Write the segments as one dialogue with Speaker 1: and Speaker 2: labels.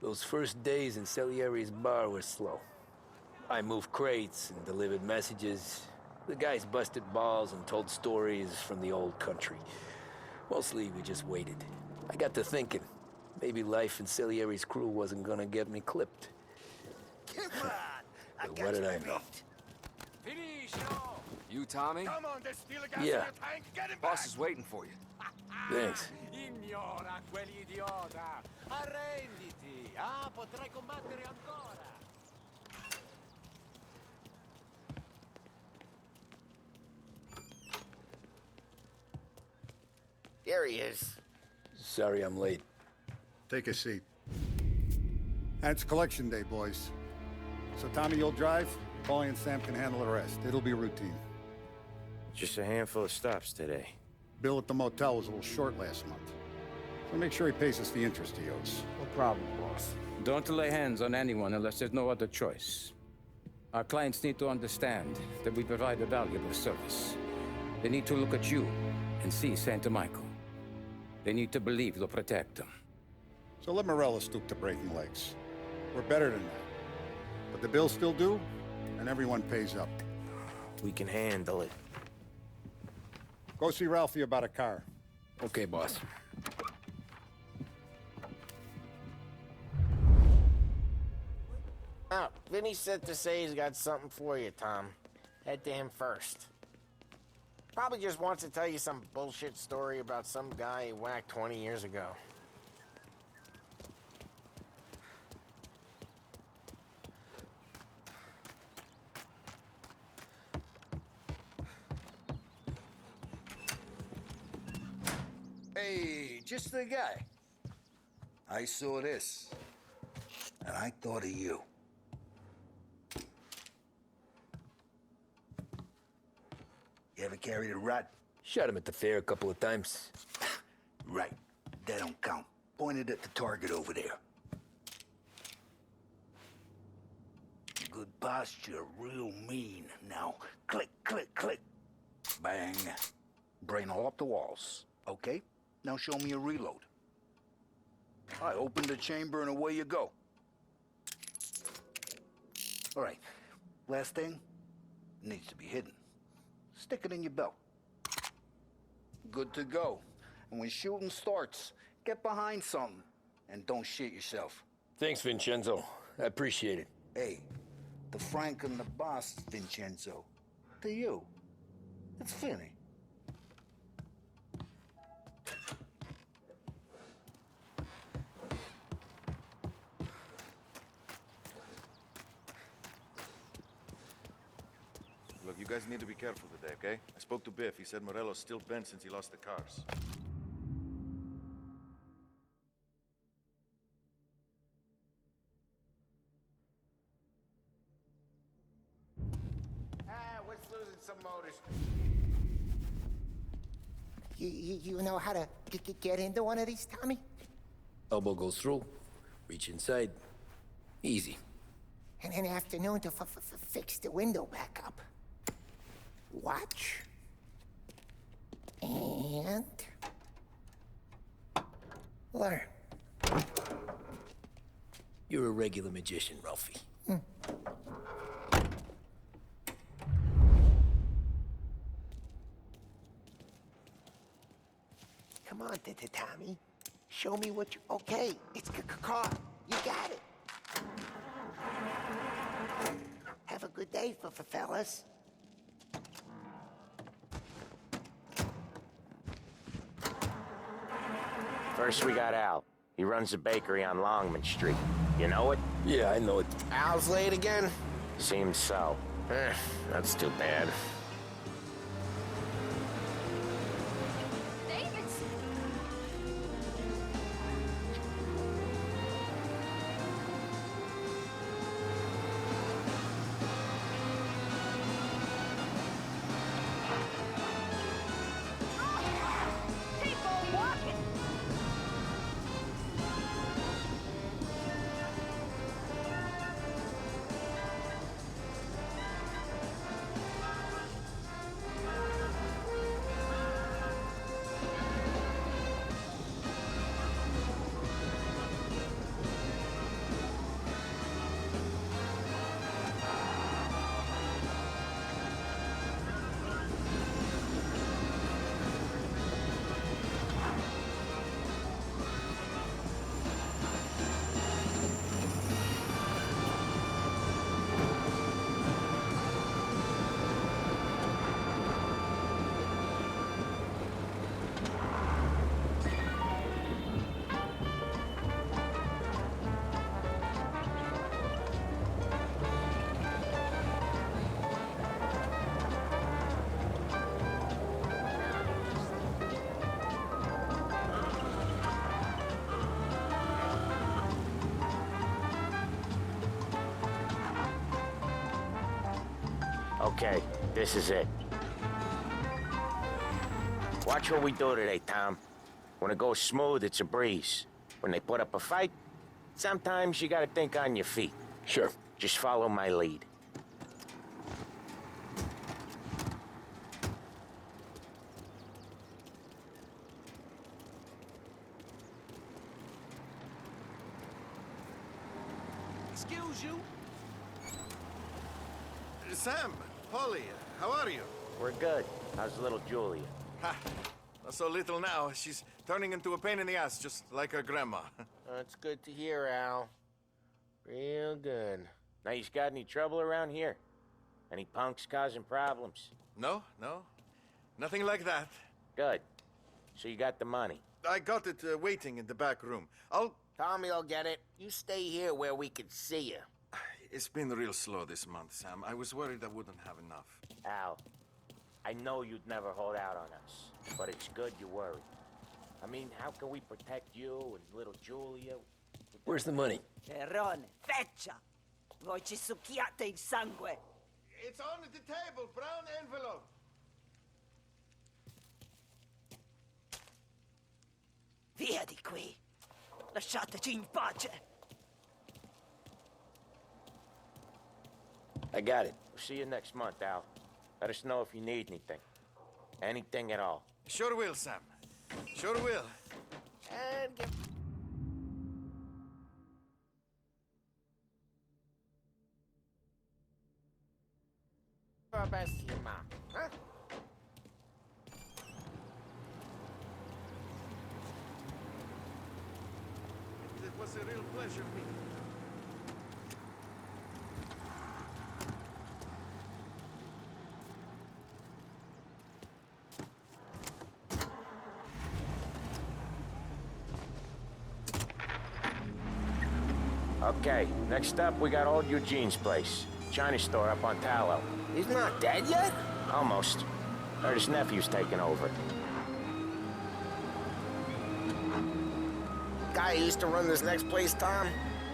Speaker 1: Those first days in Salieri's bar were slow. I moved crates and delivered messages. The guys busted balls and told stories from the old country. Mostly, we just waited. I got to thinking, maybe life in Salieri's crew wasn't gonna get me clipped.
Speaker 2: Come on! I
Speaker 1: But
Speaker 2: got
Speaker 1: what did
Speaker 2: you
Speaker 1: I know?
Speaker 2: beat.
Speaker 3: You, Tommy?
Speaker 2: Come on, there's steel gas
Speaker 1: Yeah.
Speaker 2: in your tank. Get him
Speaker 3: Boss
Speaker 2: back.
Speaker 3: is waiting for you.
Speaker 1: Thanks.
Speaker 4: Ignora quell'idiota! Arrenditi! Ah, potrai combattere ancora!
Speaker 2: There he is.
Speaker 1: Sorry I'm late.
Speaker 5: Take a seat. And it's collection day, boys. So Tommy, you'll drive. Paulie and Sam can handle the rest. It'll be routine.
Speaker 6: Just a handful of stops today.
Speaker 5: Bill at the motel was a little short last month. So make sure he pays us the interest he owes.
Speaker 6: No problem, boss. Don't lay hands on anyone unless there's no other choice. Our clients need to understand that we provide a valuable service. They need to look at you and see Santa Michael. They need to believe you'll protect them.
Speaker 5: So let Morella stoop to breaking legs. We're better than that. But the bills still due, and everyone pays up.
Speaker 6: We can handle it.
Speaker 5: Go see Ralphie about a car.
Speaker 1: Okay, boss.
Speaker 7: Oh, Vinny said to say he's got something for you, Tom. Head to him first. Probably just wants to tell you some bullshit story about some guy he whacked 20 years ago.
Speaker 2: Hey, just the guy. I saw this, and I thought of you. You ever carried a rat?
Speaker 1: Shot him at the fair a couple of times.
Speaker 2: Right. That don't count. Pointed at the target over there. Good posture, real mean. Now, click, click, click. Bang. Brain all up the walls. Okay? Now show me a reload. I open the chamber and away you go. All right. Last thing. Needs to be hidden. Stick it in your belt. Good to go. And when shooting starts, get behind something. And don't shit yourself.
Speaker 1: Thanks, Vincenzo. I appreciate it.
Speaker 2: Hey, the Frank and the boss, Vincenzo. To you. It's Vinny.
Speaker 8: Look, you guys need to be careful today, okay? I spoke to Biff. He said Morello's still bent since he lost the cars.
Speaker 7: What's losing some motors?
Speaker 9: You know how to get into one of these, Tommy?
Speaker 1: Elbow goes through. Reach inside. Easy.
Speaker 9: And an afternoon to fix the window back up. Watch. And... learn.
Speaker 1: You're a regular magician, Ralphie.
Speaker 9: Come on, Tommy. Show me what you... Okay, it's car. You got it. Have a good day, fellas.
Speaker 7: First we got Al. He runs a bakery on Longman Street. You know it?
Speaker 1: Yeah, I know it.
Speaker 7: Al's late again? Seems so. That's too bad. Okay, this is it. Watch what we do today, Tom. When it goes smooth, it's a breeze. When they put up a fight, sometimes you gotta think on your feet.
Speaker 1: Sure.
Speaker 7: Just follow my lead.
Speaker 4: Excuse you?
Speaker 8: Sam, Polly, how are you?
Speaker 7: We're good. How's little Julia?
Speaker 8: Ha, not so little now. She's turning into a pain in the ass, just like her grandma.
Speaker 7: That's good to hear, Al. Real good. Now, you got any trouble around here? Any punks causing problems?
Speaker 8: No, nothing like that.
Speaker 7: Good. So you got the money.
Speaker 8: I got it waiting in the back room.
Speaker 7: Tommy'll get it. You stay here where we can see you.
Speaker 8: It's been real slow this month, Sam. I was worried I wouldn't have enough.
Speaker 7: Al, I know you'd never hold out on us, but it's good you're worried. I mean, how can we protect you and little Julia?
Speaker 1: Where's the money?
Speaker 10: Perrone, feccia! Voi ci succhiate il sangue!
Speaker 8: It's on the table, brown envelope.
Speaker 10: Via di qui! Lasciateci in pace!
Speaker 1: I got it.
Speaker 7: We'll see you next month, Al. Let us know if you need anything. Anything at all.
Speaker 8: Sure will, Sam. Sure will.
Speaker 7: And get... Our best, Mom. Huh?
Speaker 8: It was a real pleasure meeting you.
Speaker 7: Okay, next up, we got old Eugene's place. China store up on Tallow.
Speaker 9: He's not dead yet?
Speaker 7: Almost. Heard his nephew's taking over.
Speaker 9: Guy who used to run this next place, Tom,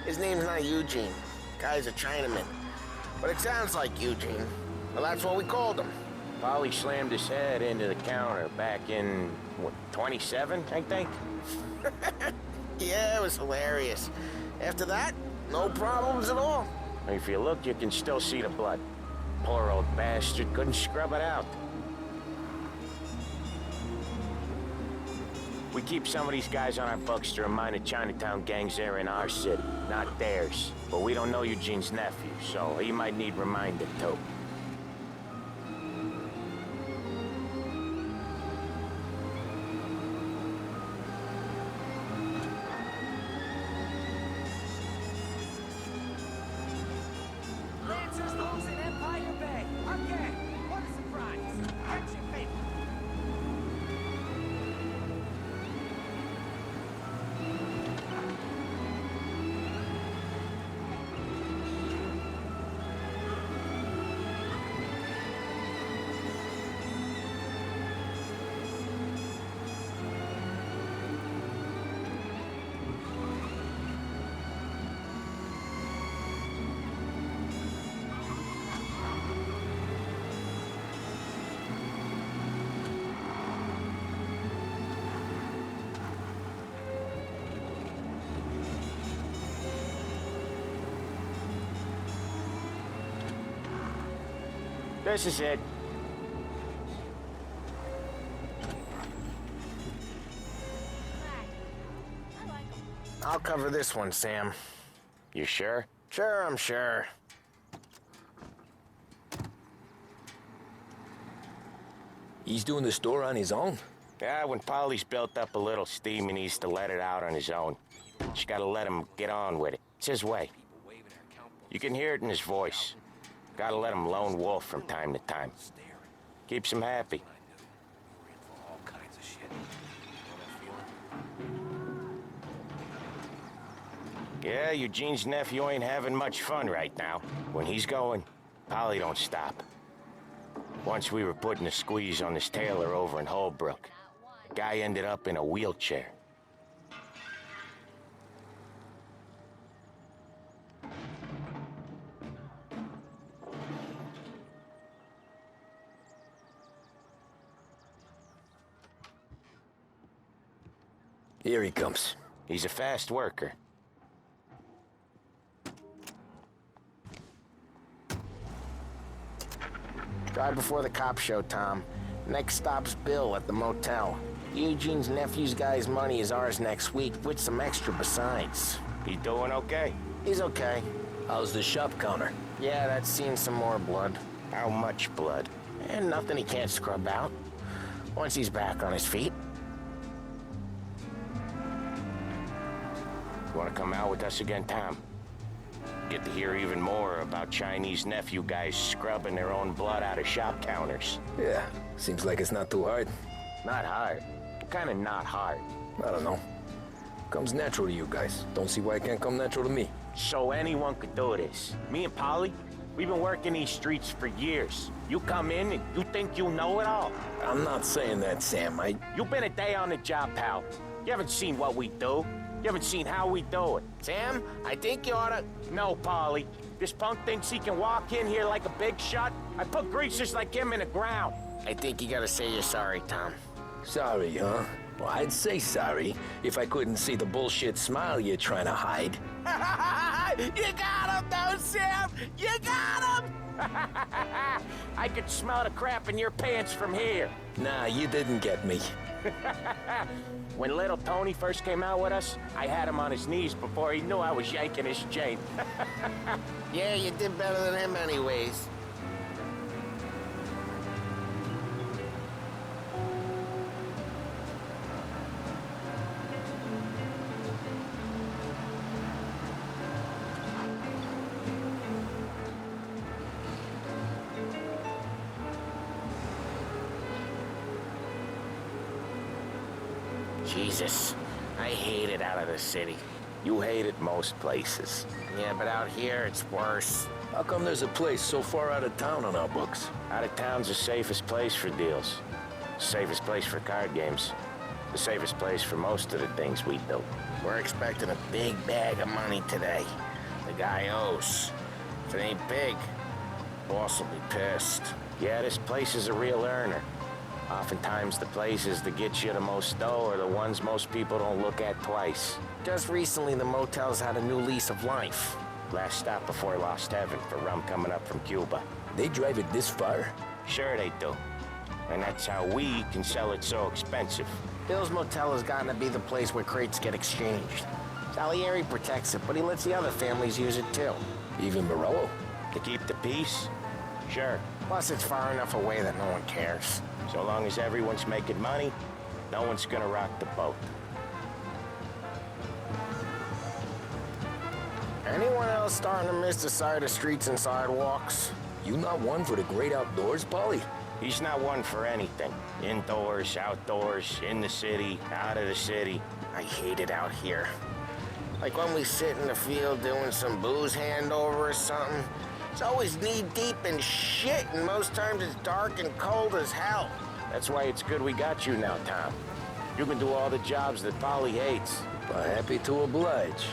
Speaker 9: his name's not Eugene. Guy's a Chinaman. But it sounds like Eugene. Well, that's what we called him.
Speaker 7: Polly slammed his head into the counter back in, what, 27, I think?
Speaker 9: Yeah, it was hilarious. After that, no problems at all.
Speaker 7: If you look, you can still see the blood. Poor old bastard couldn't scrub it out. We keep some of these guys on our books to remind the Chinatown gangs they're in our city, not theirs. But we don't know Eugene's nephew, so he might need reminded too.
Speaker 4: Lancers moves in Empire Bay. Again. What a surprise. What's your favorite?
Speaker 7: This is it.
Speaker 9: I'll cover this one, Sam.
Speaker 7: You sure?
Speaker 9: Sure, I'm sure.
Speaker 1: He's doing the store on his own?
Speaker 7: Yeah, when Polly's built up a little steam, he needs to let it out on his own. Just gotta let him get on with it. It's his way. You can hear it in his voice. Gotta let him lone wolf from time to time. Keeps him happy. Yeah, Eugene's nephew ain't having much fun right now. When he's going, Polly don't stop. Once we were putting a squeeze on this tailor over in Holbrook. Guy ended up in a wheelchair.
Speaker 1: Here he comes.
Speaker 7: He's a fast worker.
Speaker 9: Drive before the cops show, Tom. Next stop's Bill at the motel. Eugene's nephew's guy's money is ours next week, with some extra besides.
Speaker 7: He doing okay?
Speaker 9: He's okay.
Speaker 1: How's the shop counter?
Speaker 9: Yeah, that's seen some more blood.
Speaker 7: How much blood?
Speaker 9: And nothing he can't scrub out. Once he's back on his feet.
Speaker 7: You wanna come out with us again, Tom? Get to hear even more about Chinese nephew guys scrubbing their own blood out of shop counters.
Speaker 1: Yeah, seems like it's not too hard.
Speaker 7: Not hard. Kinda not hard.
Speaker 1: I don't know. Comes natural to you guys. Don't see why it can't come natural to me.
Speaker 7: So anyone could do this. Me and Polly, we've been working these streets for years. You come in and you think you know it all.
Speaker 1: I'm not saying that, Sam.
Speaker 7: You've been a day on the job, pal. You haven't seen what we do. You haven't seen how we do it.
Speaker 9: Sam, I think you oughta...
Speaker 7: No, Polly. This punk thinks he can walk in here like a big shot. I put greasers like him in the ground.
Speaker 9: I think you gotta say you're sorry, Tom.
Speaker 1: Sorry, huh? Well, I'd say sorry if I couldn't see the bullshit smile you're trying to hide.
Speaker 9: You got him, though, Sam! You got him!
Speaker 7: I could smell the crap in your pants from here.
Speaker 1: Nah, you didn't get me.
Speaker 7: When little Tony first came out with us, I had him on his knees before he knew I was yanking his chain.
Speaker 9: Yeah, you did better than him anyways. Jesus, I hate it out of the city.
Speaker 7: You hate it most places.
Speaker 9: Yeah, but out here, it's worse.
Speaker 1: How come there's a place so far out of town on our books?
Speaker 7: Out of town's the safest place for deals. Safest place for card games. The safest place for most of the things we do.
Speaker 9: We're expecting a big bag of money today. The guy owes. If it ain't big, boss will be pissed.
Speaker 7: Yeah, this place is a real earner. Oftentimes the places that get you the most dough are the ones most people don't look at twice.
Speaker 9: Just recently, the motel's had a new lease of life.
Speaker 7: Last stop before Lost Heaven for rum coming up from Cuba.
Speaker 1: They drive it this far?
Speaker 7: Sure they do. And that's how we can sell it so expensive.
Speaker 9: Bill's motel has gotten to be the place where crates get exchanged. Salieri protects it, but he lets the other families use it too.
Speaker 1: Even Morello?
Speaker 7: To keep the peace? Sure.
Speaker 9: Plus, it's far enough away that no one cares.
Speaker 7: So long as everyone's making money, no one's gonna rock the boat.
Speaker 9: Anyone else starting to miss the sight of streets and sidewalks?
Speaker 1: You not one for the great outdoors, Polly?
Speaker 7: He's not one for anything. Indoors, outdoors, in the city, out of the city.
Speaker 9: I hate it out here. Like when we sit in the field doing some booze handover or something. It's always knee-deep in shit, and most times it's dark and cold as hell.
Speaker 7: That's why it's good we got you now, Tom. You can do all the jobs that Polly hates.
Speaker 1: Happy to oblige.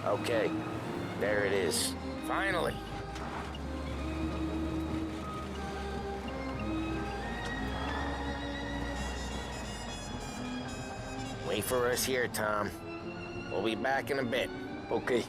Speaker 7: Okay, there it is.
Speaker 9: Finally. Wait for us here, Tom. We'll be back in a bit.
Speaker 1: Okay.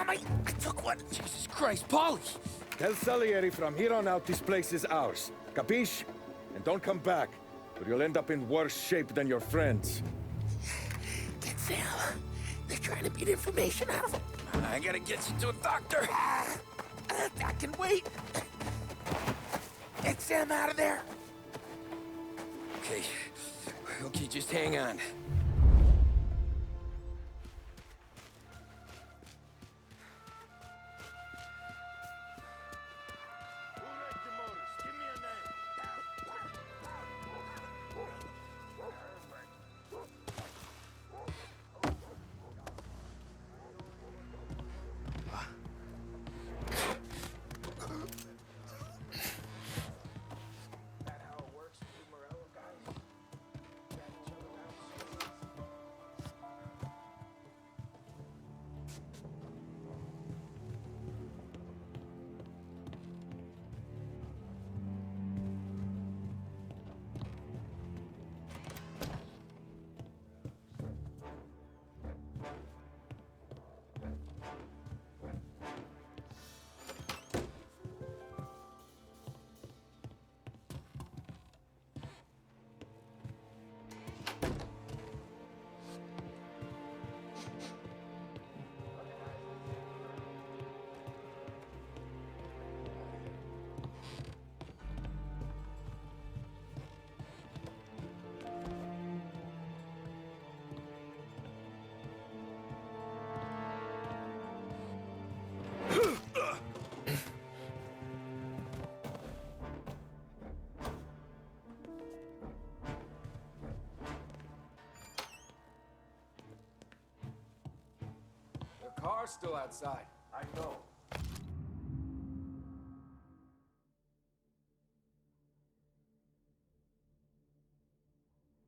Speaker 1: Tommy! I took one! Jesus Christ, Paulie!
Speaker 11: Tell Salieri from here on out this place is ours. Capiche? And don't come back, or you'll end up in worse shape than your friends.
Speaker 1: Get Sam. They're trying to beat information out of him. I gotta get you to a doctor. I can wait. Get Sam out of there. Okay, just hang on.
Speaker 3: The car's still outside. I know.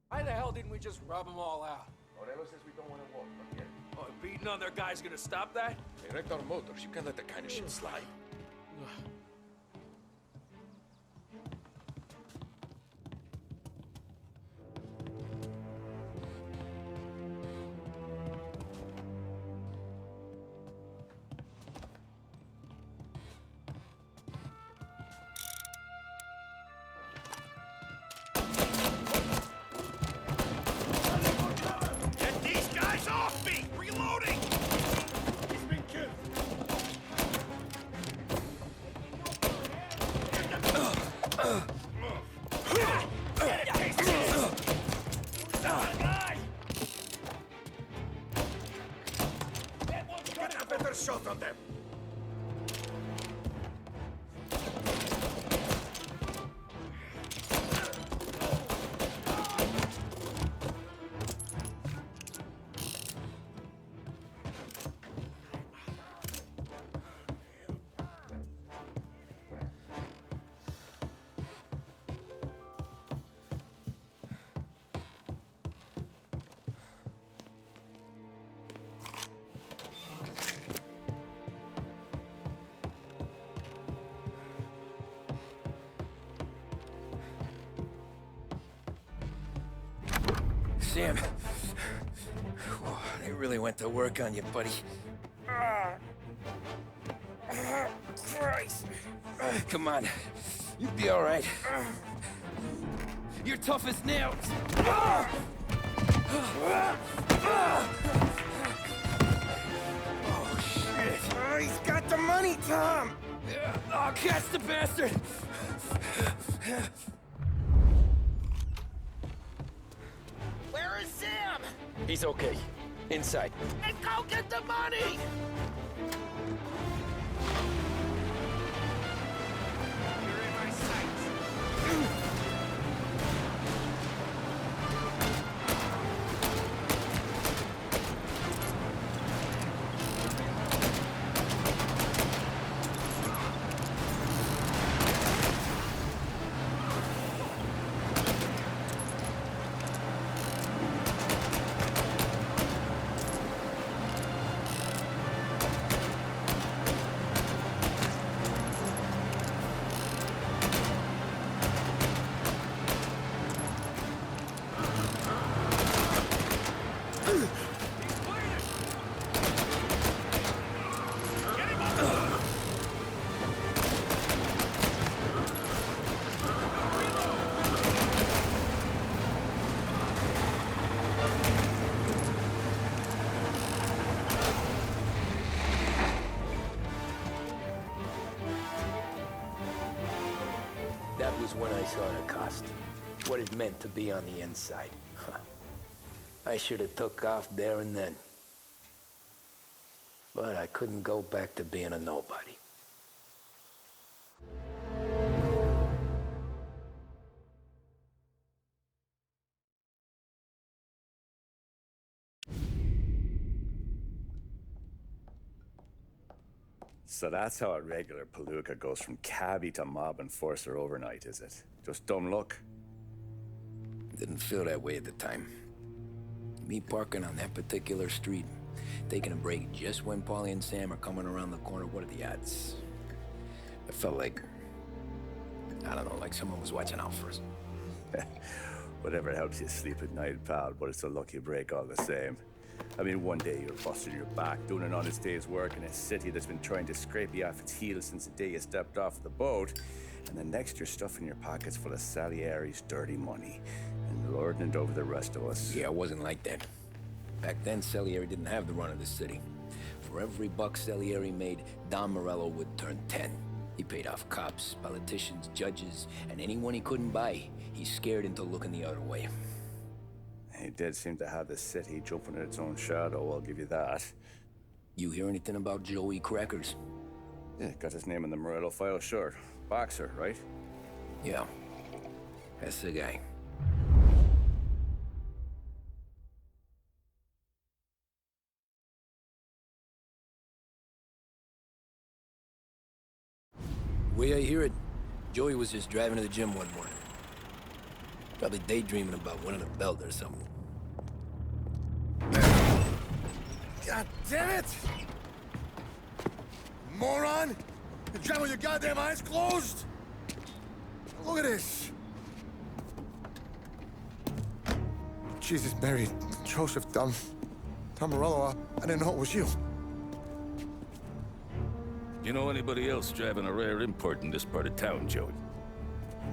Speaker 3: Why the hell didn't we just rub them all out?
Speaker 8: Morello says we don't want to walk, but yeah.
Speaker 4: Oh, beating on their guys gonna stop that?
Speaker 8: They wrecked our motors. You can't let that kind of shit slide.
Speaker 2: Get these guys off me! Reloading! He's been killed. Get a better shot on them.
Speaker 1: Sam. Whoa, they really went to work on you, buddy. Christ. Come on. You'll be all right. You're tough as nails. Oh, shit.
Speaker 9: Oh, he's got the money, Tom!
Speaker 1: Oh, catch the bastard!
Speaker 9: Where is Sam?
Speaker 1: He's okay. Inside.
Speaker 9: And go get the money!
Speaker 4: You're in my sights.
Speaker 1: was when I saw the cost. What it meant to be on the inside. Huh. I should have took off there and then. But I couldn't go back to being a nobody.
Speaker 12: So that's how a regular palooka goes from cabbie to mob enforcer overnight, is it? Just dumb luck?
Speaker 1: Didn't feel that way at the time. Me parking on that particular street, taking a break just when Paulie and Sam are coming around the corner, what are the odds? It felt like, I don't know, like someone was watching out for us.
Speaker 12: Whatever helps you sleep at night, pal, but it's a lucky break all the same. I mean, one day you're busting your back, doing an honest day's work in a city that's been trying to scrape you off its heels since the day you stepped off the boat, and then next you're stuffing your pockets full of Salieri's dirty money and lording it over the rest of us.
Speaker 1: Yeah, it wasn't like that. Back then, Salieri didn't have the run of the city. For every buck Salieri made, Don Morello would turn 10. He paid off cops, politicians, judges, and anyone he couldn't buy, he scared into looking the other way.
Speaker 12: He did seem to have the city jumping at its own shadow, I'll give you that.
Speaker 1: You hear anything about Joey Crackers?
Speaker 12: Yeah, got his name in the Morello file, sure. Boxer, right?
Speaker 1: Yeah, that's the guy. The way I hear it, Joey was just driving to the gym one morning. Probably daydreaming about winning a belt or something.
Speaker 5: God damn it! Moron! You're driving with your goddamn eyes closed? Look at this! Jesus, Mary, Joseph, Tom Morello, I didn't know it was you.
Speaker 13: You know anybody else driving a rare import in this part of town, Joey?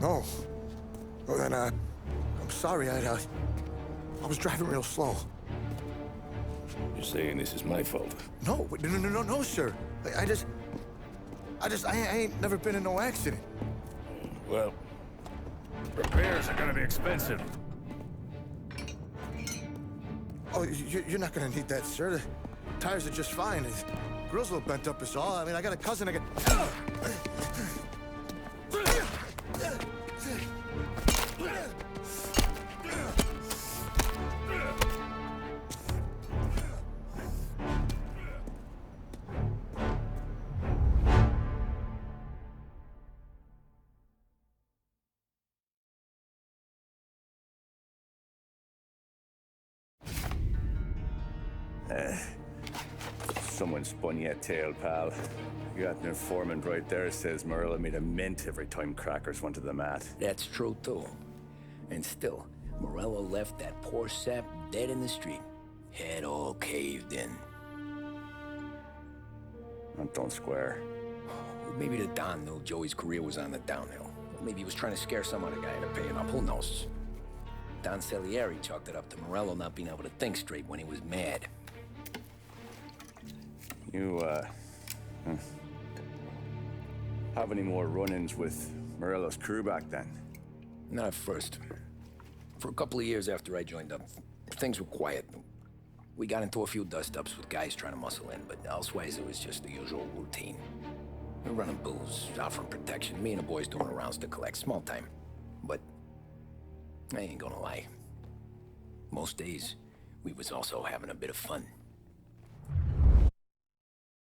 Speaker 5: No. Well, then, I'm sorry, I was driving real slow.
Speaker 13: You're saying this is my fault?
Speaker 5: No, no, sir. I ain't never been in no accident.
Speaker 13: Well, repairs are gonna be expensive.
Speaker 5: Oh, you're not gonna need that, sir. The tires are just fine. The grill's a little bent up is all. I mean, I got a cousin I can...
Speaker 12: Someone spun you a tale, pal. You got an informant right there says Morello made a mint every time Crackers went to the mat.
Speaker 1: That's true, too. And still, Morello left that poor sap dead in the street. Head all caved in.
Speaker 12: That don't square.
Speaker 1: Maybe the Don knew Joey's career was on the downhill. Maybe he was trying to scare some other guy into paying up. Who knows? Don Salieri chalked it up to Morello not being able to think straight when he was mad.
Speaker 12: You, have any more run-ins with Morello's crew back then?
Speaker 1: Not at first. For a couple of years after I joined up, things were quiet. We got into a few dust-ups with guys trying to muscle in, but elsewise it was just the usual routine. We were running booze, offering protection, me and the boys doing rounds to collect, small time. But I ain't gonna lie. Most days, we was also having a bit of fun.